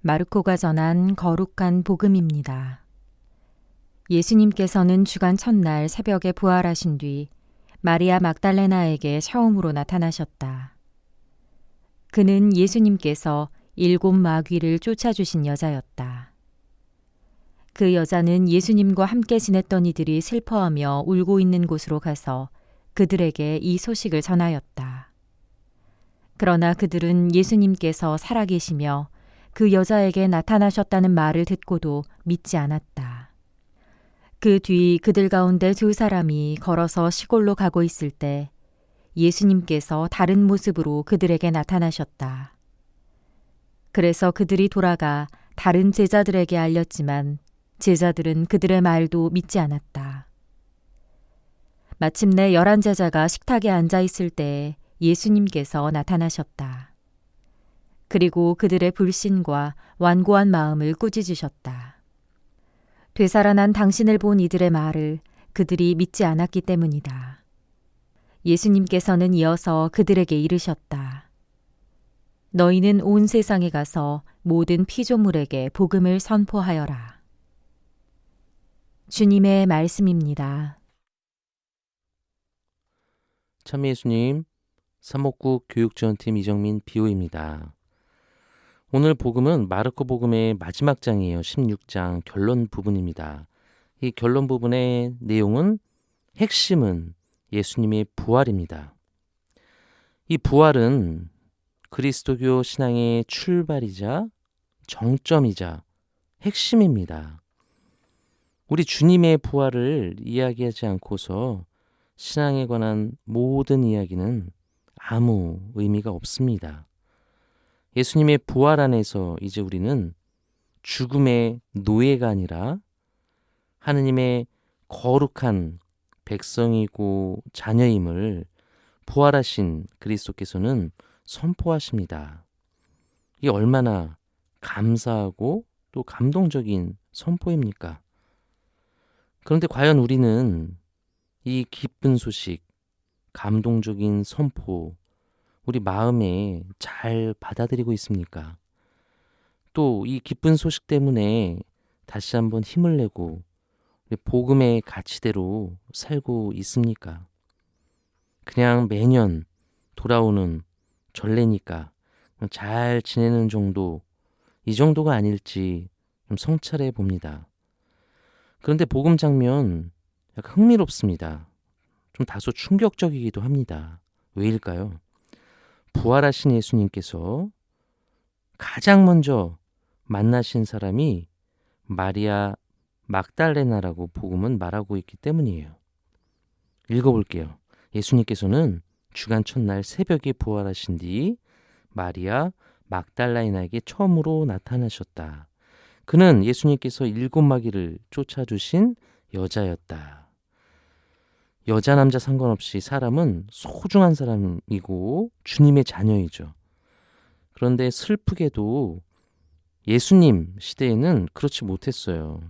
마르코가 전한 거룩한 복음입니다. 예수님께서는 주간 첫날 새벽에 부활하신 뒤 마리아 막달레나에게 처음으로 나타나셨다. 그는 예수님께서 7 마귀를 쫓아주신 여자였다. 그 여자는 예수님과 함께 지냈던 이들이 슬퍼하며 울고 있는 곳으로 가서 그들에게 이 소식을 전하였다. 그러나 그들은 예수님께서 살아계시며 그 여자에게 나타나셨다는 말을 듣고도 믿지 않았다. 그 뒤 그들 가운데 2 사람이 걸어서 시골로 가고 있을 때 예수님께서 다른 모습으로 그들에게 나타나셨다. 그래서 그들이 돌아가 다른 제자들에게 알렸지만 제자들은 그들의 말도 믿지 않았다. 마침내 11 제자가 식탁에 앉아 있을 때 예수님께서 나타나셨다. 그리고 그들의 불신과 완고한 마음을 꾸짖으셨다. 되살아난 당신을 본 이들의 말을 그들이 믿지 않았기 때문이다. 예수님께서는 이어서 그들에게 이르셨다. 너희는 온 세상에 가서 모든 피조물에게 복음을 선포하여라. 주님의 말씀입니다. 참 예수님, 사목국 교육지원팀 이정민 비오입니다. 오늘 복음은 마르코 복음의 마지막 장이에요. 16장 결론 부분입니다. 이 결론 부분의 내용은 핵심은 예수님의 부활입니다. 이 부활은 그리스도교 신앙의 출발이자 정점이자 핵심입니다. 우리 주님의 부활을 이야기하지 않고서 신앙에 관한 모든 이야기는 아무 의미가 없습니다. 예수님의 부활 안에서 이제 우리는 죽음의 노예가 아니라 하느님의 거룩한 백성이고 자녀임을 부활하신 그리스도께서는 선포하십니다. 이 얼마나 감사하고 또 감동적인 선포입니까? 그런데 과연 우리는 이 기쁜 소식, 감동적인 선포, 우리 마음에 잘 받아들이고 있습니까? 또 이 기쁜 소식 때문에 다시 한번 힘을 내고 복음의 가치대로 살고 있습니까? 그냥 매년 돌아오는 전례니까 잘 지내는 정도, 이 정도가 아닐지 좀 성찰해 봅니다. 그런데 복음 장면 약간 흥미롭습니다. 좀 다소 충격적이기도 합니다. 왜일까요? 부활하신 예수님께서 가장 먼저 만나신 사람이 마리아 막달레나라고 복음은 말하고 있기 때문이에요. 읽어볼게요. 예수님께서는 주간 첫날 새벽에 부활하신 뒤 마리아 막달레나에게 처음으로 나타나셨다. 그는 예수님께서 7 마귀를 쫓아주신 여자였다. 여자 남자 상관없이 사람은 소중한 사람이고 주님의 자녀이죠. 그런데 슬프게도 예수님 시대에는 그렇지 못했어요.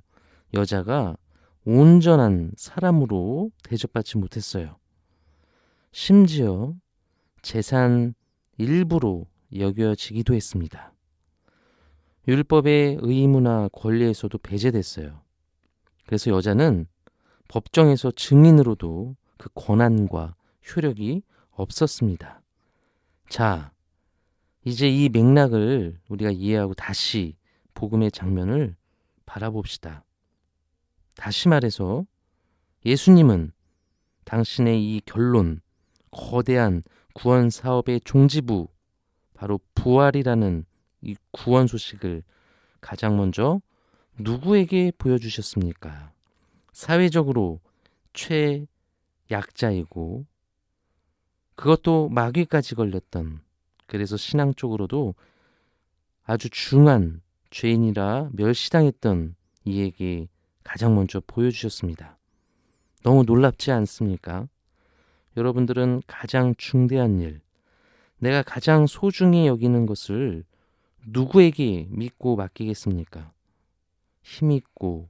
여자가 온전한 사람으로 대접받지 못했어요. 심지어 재산 일부로 여겨지기도 했습니다. 율법의 의무나 권리에서도 배제됐어요. 그래서 여자는 법정에서 증인으로도 그 권한과 효력이 없었습니다. 자, 이제 이 맥락을 우리가 이해하고 다시 복음의 장면을 바라봅시다. 다시 말해서 예수님은 당신의 이 결론, 거대한 구원 사업의 종지부, 바로 부활이라는 이 구원 소식을 가장 먼저 누구에게 보여주셨습니까? 사회적으로 최약자이고 그것도 마귀까지 걸렸던, 그래서 신앙적으로도 아주 중한 죄인이라 멸시당했던 이에게 가장 먼저 보여주셨습니다. 너무 놀랍지 않습니까? 여러분들은 가장 중대한 일, 내가 가장 소중히 여기는 것을 누구에게 믿고 맡기겠습니까? 힘있고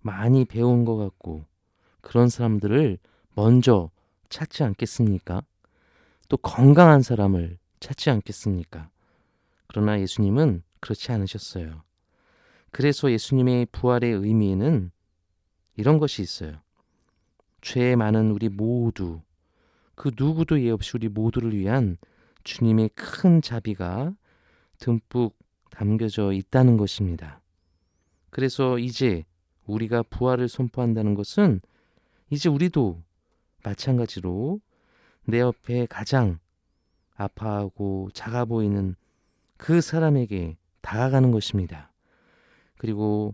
많이 배운 것 같고 그런 사람들을 먼저 찾지 않겠습니까? 또 건강한 사람을 찾지 않겠습니까? 그러나 예수님은 그렇지 않으셨어요. 그래서 예수님의 부활의 의미에는 이런 것이 있어요. 죄 많은 우리 모두, 그 누구도 예 없이 우리 모두를 위한 주님의 큰 자비가 듬뿍 담겨져 있다는 것입니다. 그래서 이제 우리가 부활을 선포한다는 것은 이제 우리도 마찬가지로 내 옆에 가장 아파하고 작아 보이는 그 사람에게 다가가는 것입니다. 그리고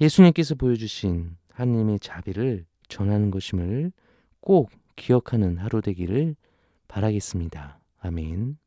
예수님께서 보여주신 하나님의 자비를 전하는 것임을 꼭 기억하는 하루 되기를 바라겠습니다. 아멘.